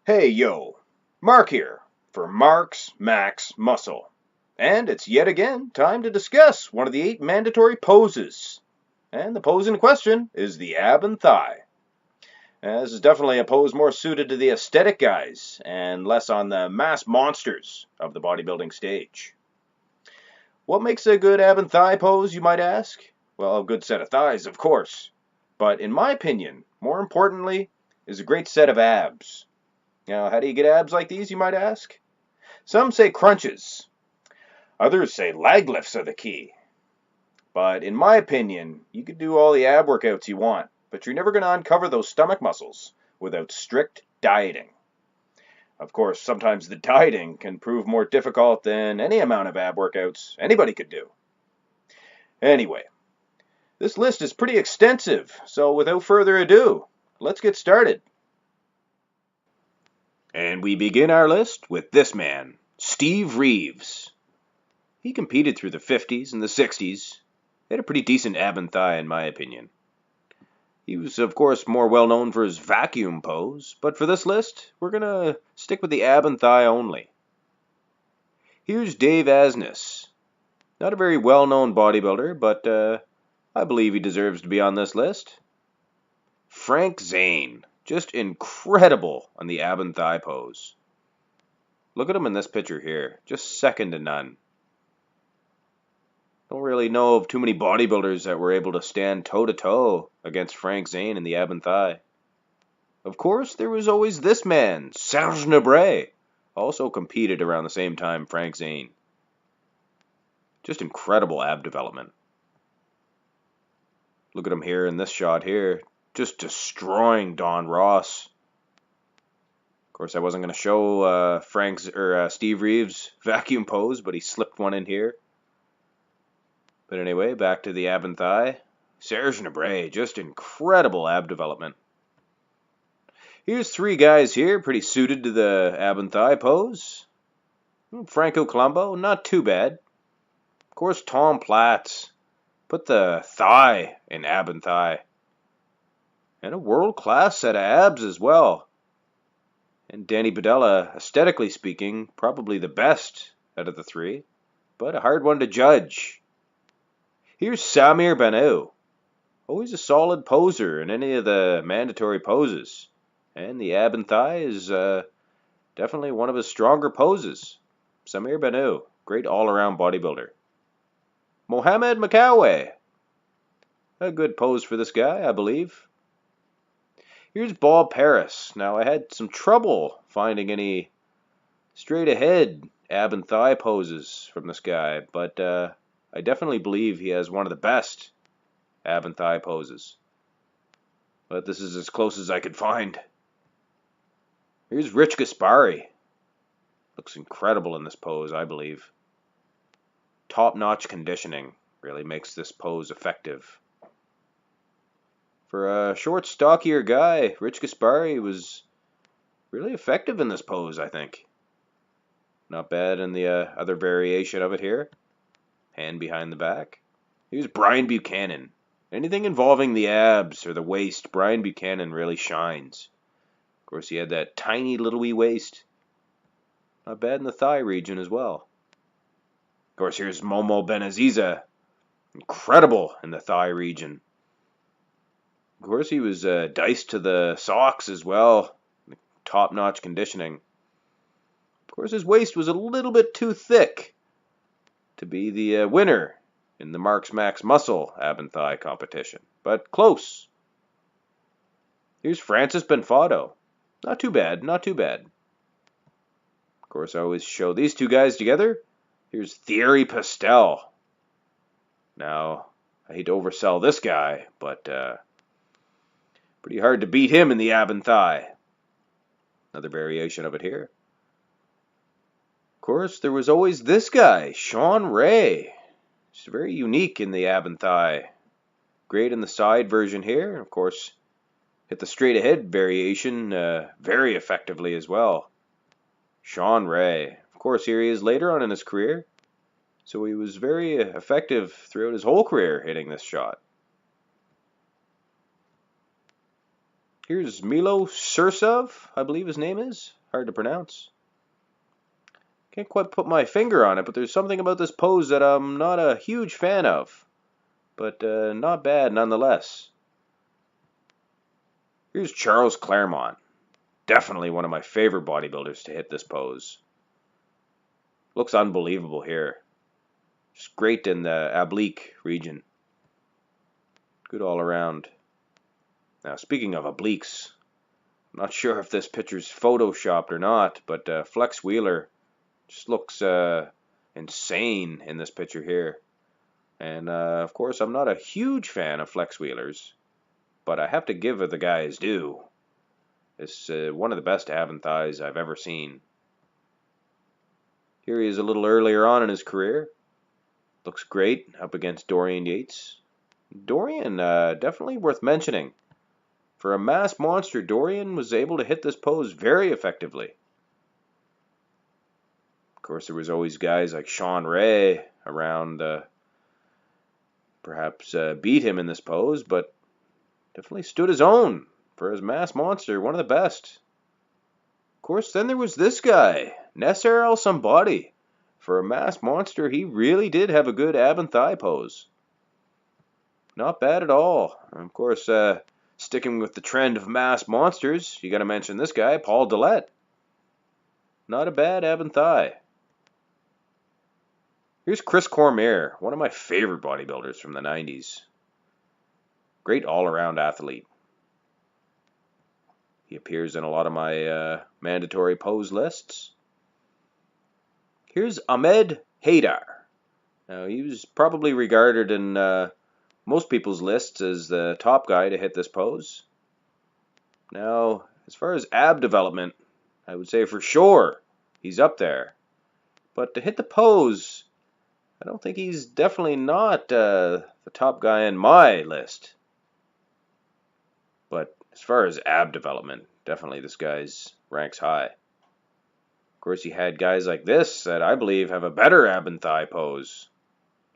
Hey yo, Mark here for Mark's Max Muscle. And it's yet again time to discuss one of the 8 mandatory poses. And the pose in question is the ab and thigh. This is definitely a pose more suited to the aesthetic guys and less on the mass monsters of the bodybuilding stage. What makes a good ab and thigh pose, you might ask? Well, a good set of thighs, of course. But in my opinion, more importantly, is a great set of abs. Now, how do you get abs like these, you might ask? Some say crunches. Others say leg lifts are the key. But in my opinion, you can do all the ab workouts you want, but you're never going to uncover those stomach muscles without strict dieting. Of course, sometimes the dieting can prove more difficult than any amount of ab workouts anybody could do. Anyway, this list is pretty extensive, so without further ado, let's get started. And we begin our list with this man, Steve Reeves. He competed through the 50s and the 60s. He had a pretty decent ab and thigh, in my opinion. He was, of course, more well known for his vacuum pose, but for this list, we're going to stick with the ab and thigh only. Here's Dave Asness. Not a very well-known bodybuilder, but I believe he deserves to be on this list. Frank Zane. Just incredible on the ab and thigh pose. Look at him in this picture here. Just second to none. Don't really know of too many bodybuilders that were able to stand toe-to-toe against Frank Zane in the ab and thigh. Of course, there was always this man, Serge Nubret, also competed around the same time Frank Zane. Just incredible ab development. Look at him here in this shot here. Just destroying Don Ross. Of course, I wasn't going to show Steve Reeves' vacuum pose, but he slipped one in here. But anyway, back to the ab and thigh. Serge Nubret, just incredible ab development. Here's 3 guys here, pretty suited to the ab and thigh pose. Franco Columbu, not too bad. Of course, Tom Platz. Put the thigh in ab and thigh. And a world-class set of abs as well. And Danny Padella, aesthetically speaking, probably the best out of the 3, but a hard one to judge. Here's Sammy Urbano. Always a solid poser in any of the mandatory poses. And the ab and thigh is definitely one of his stronger poses. Sammy Urbano, great all-around bodybuilder. Mohamed Makawe. A good pose for this guy, I believe. Here's Bob Paris. Now, I had some trouble finding any straight-ahead ab and thigh poses from this guy, but I definitely believe he has one of the best ab and thigh poses. But this is as close as I could find. Here's Rich Gaspari. Looks incredible in this pose, I believe. Top-notch conditioning really makes this pose effective. For a short, stockier guy, Rich Gaspari was really effective in this pose, I think. Not bad in the other variation of it here. Hand behind the back. Here's Brian Buchanan. Anything involving the abs or the waist, Brian Buchanan really shines. Of course, he had that tiny little wee waist. Not bad in the thigh region as well. Of course, here's Momo Benaziza. Incredible in the thigh region. Of course, he was diced to the socks as well. Top-notch conditioning. Of course, his waist was a little bit too thick to be the winner in the Mark's Max Muscle ab and thigh competition. But close. Here's Francis Benfado. Not too bad, not too bad. Of course, I always show these 2 guys together. Here's Thierry Pastel. Now, I hate to oversell this guy, but Pretty hard to beat him in the ab and thigh. Another variation of it here. Of course, there was always this guy, Sean Ray. Just very unique in the ab and thigh. Great in the side version here. Of course, hit the straight ahead variation very effectively as well. Sean Ray. Of course, here he is later on in his career. So he was very effective throughout his whole career hitting this shot. Here's Milo Sursov, I believe his name is. Hard to pronounce. Can't quite put my finger on it, but there's something about this pose that I'm not a huge fan of. But not bad nonetheless. Here's Charles Clermont. Definitely one of my favorite bodybuilders to hit this pose. Looks unbelievable here. Just great in the oblique region. Good all around. Now, speaking of obliques, I'm not sure if this picture's photoshopped or not, but Flex Wheeler just looks insane in this picture here. And, of course, I'm not a huge fan of Flex Wheelers, but I have to give the guy his due. It's one of the best ab and thighs I've ever seen. Here he is a little earlier on in his career. Looks great up against Dorian Yates. Dorian, definitely worth mentioning. For a mass monster, Dorian was able to hit this pose very effectively. Of course, there was always guys like Sean Ray around, perhaps beat him in this pose, but definitely stood his own for his mass monster, one of the best. Of course, then there was this guy, Nasser El-Sambadi. For a mass monster, he really did have a good ab and thigh pose. Not bad at all. Of course, sticking with the trend of mass monsters, you got to mention this guy, Paul Dillette. Not a bad ab and thigh. Here's Chris Cormier, one of my favorite bodybuilders from the 90s. Great all-around athlete. He appears in a lot of my mandatory pose lists. Here's Ahmed Haidar. Now, he was probably regarded in most people's lists as the top guy to hit this pose. Now, as far as ab development, I would say for sure he's up there. But to hit the pose, I don't think he's definitely not the top guy in my list. But as far as ab development, definitely this guy's ranks high. Of course, you had guys like this that I believe have a better ab and thigh pose.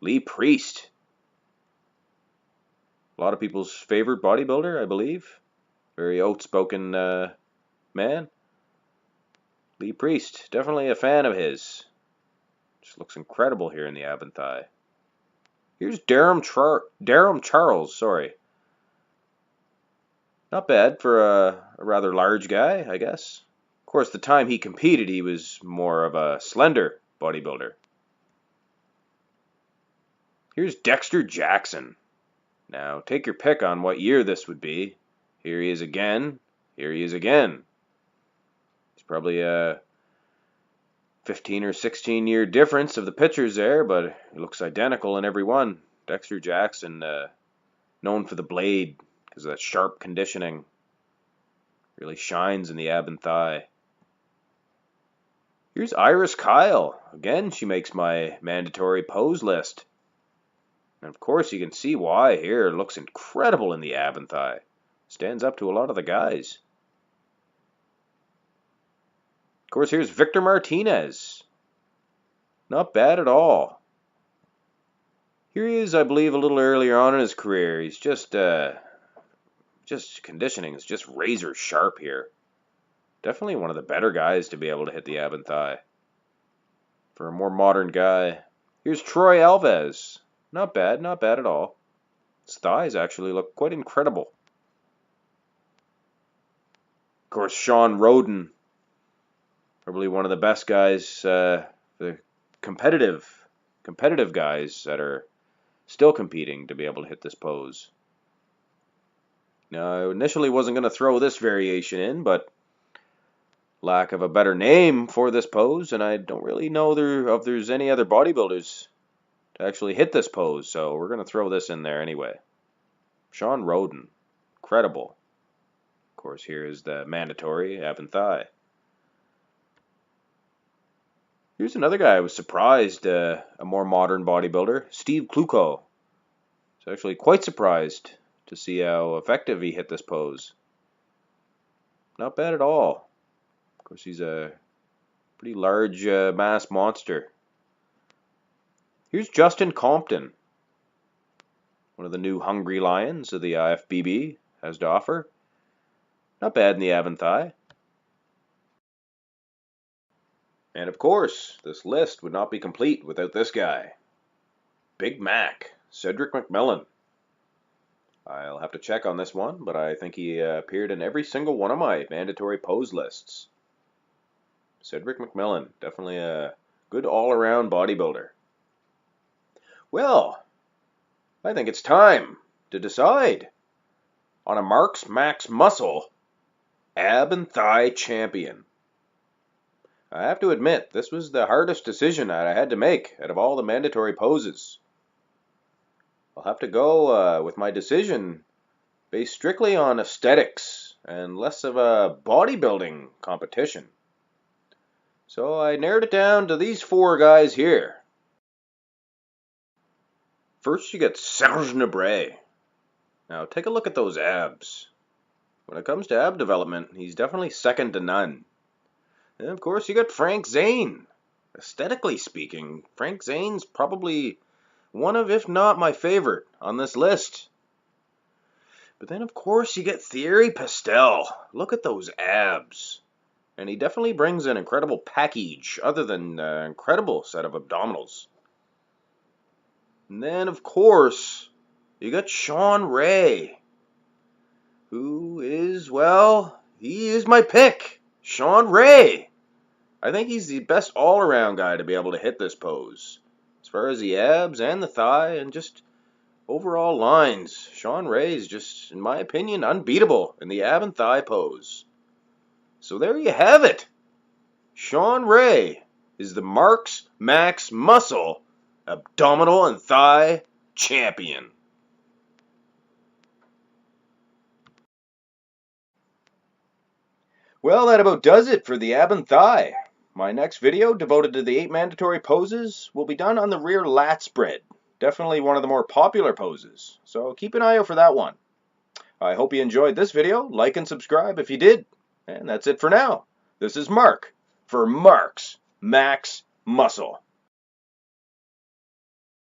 Lee Priest. A lot of people's favorite bodybuilder, I believe. Very outspoken man. Lee Priest, definitely a fan of his. Just looks incredible here in the ab and thigh. Here's Darum Charles, sorry. Not bad for a rather large guy, I guess. Of course, the time he competed, he was more of a slender bodybuilder. Here's Dexter Jackson. Now, take your pick on what year this would be. Here he is again. Here he is again. It's probably a 15 or 16 year difference of the pictures there, but it looks identical in every one. Dexter Jackson, known for the blade because of that sharp conditioning. Really shines in the ab and thigh. Here's Iris Kyle. Again, she makes my mandatory pose list. And of course, you can see why here. It looks incredible in the ab and thigh. Stands up to a lot of the guys. Of course, here's Victor Martinez. Not bad at all. Here he is, I believe, a little earlier on in his career. He's just conditioning is just razor sharp here. Definitely one of the better guys to be able to hit the ab and thigh. For a more modern guy. Here's Troy Alves. Not bad at all. His thighs actually look quite incredible. Of course, Sean Roden. Probably one of the best guys, the competitive guys that are still competing to be able to hit this pose. Now, I initially wasn't going to throw this variation in, but lack of a better name for this pose, and I don't really know if there's any other bodybuilders to actually hit this pose, so we're going to throw this in there anyway. Sean Roden. Incredible. course, here is the mandatory ab and thigh. Here's another guy I was surprised, a more modern bodybuilder, Steve Kluko. I was actually quite surprised to see how effective he hit this pose. Not bad at all. Of course, he's a pretty large mass monster. Here's Justin Compton, one of the new hungry lions of the IFBB has to offer. Not bad in the ab and thigh. And of course, this list would not be complete without this guy. Big Mac, Cedric McMillan. I'll have to check on this one, but I think he appeared in every single one of my mandatory pose lists. Cedric McMillan, definitely a good all-around bodybuilder. Well, I think it's time to decide on a Marks Max Muscle ab and thigh champion. I have to admit, this was the hardest decision that I had to make out of all the mandatory poses. I'll have to go with my decision based strictly on aesthetics and less of a bodybuilding competition. So I narrowed it down to these four guys here. First you get Serge Nubret. Now take a look at those abs. When it comes to ab development, he's definitely second to none. And of course you got Frank Zane. Aesthetically speaking, Frank Zane's probably one of, if not my favorite, on this list. But then of course you get Thierry Pastel. Look at those abs. And he definitely brings an incredible package, other than an incredible set of abdominals. And then of course you got Sean Ray, who is, well, he is my pick. Sean Ray. I think he's the best all-around guy to be able to hit this pose. As far as the abs and the thigh and just overall lines, Sean Ray is just, in my opinion, unbeatable in the ab and thigh pose. So there you have it. Sean Ray is the Marks Max Muscle abdominal and thigh champion. Well, that about does it for the ab and thigh. My next video, devoted to the 8 mandatory poses, will be done on the rear lat spread. Definitely one of the more popular poses, so keep an eye out for that one. I hope you enjoyed this video. Like and subscribe if you did. And that's it for now. This is Mark for Marks Max Muscle.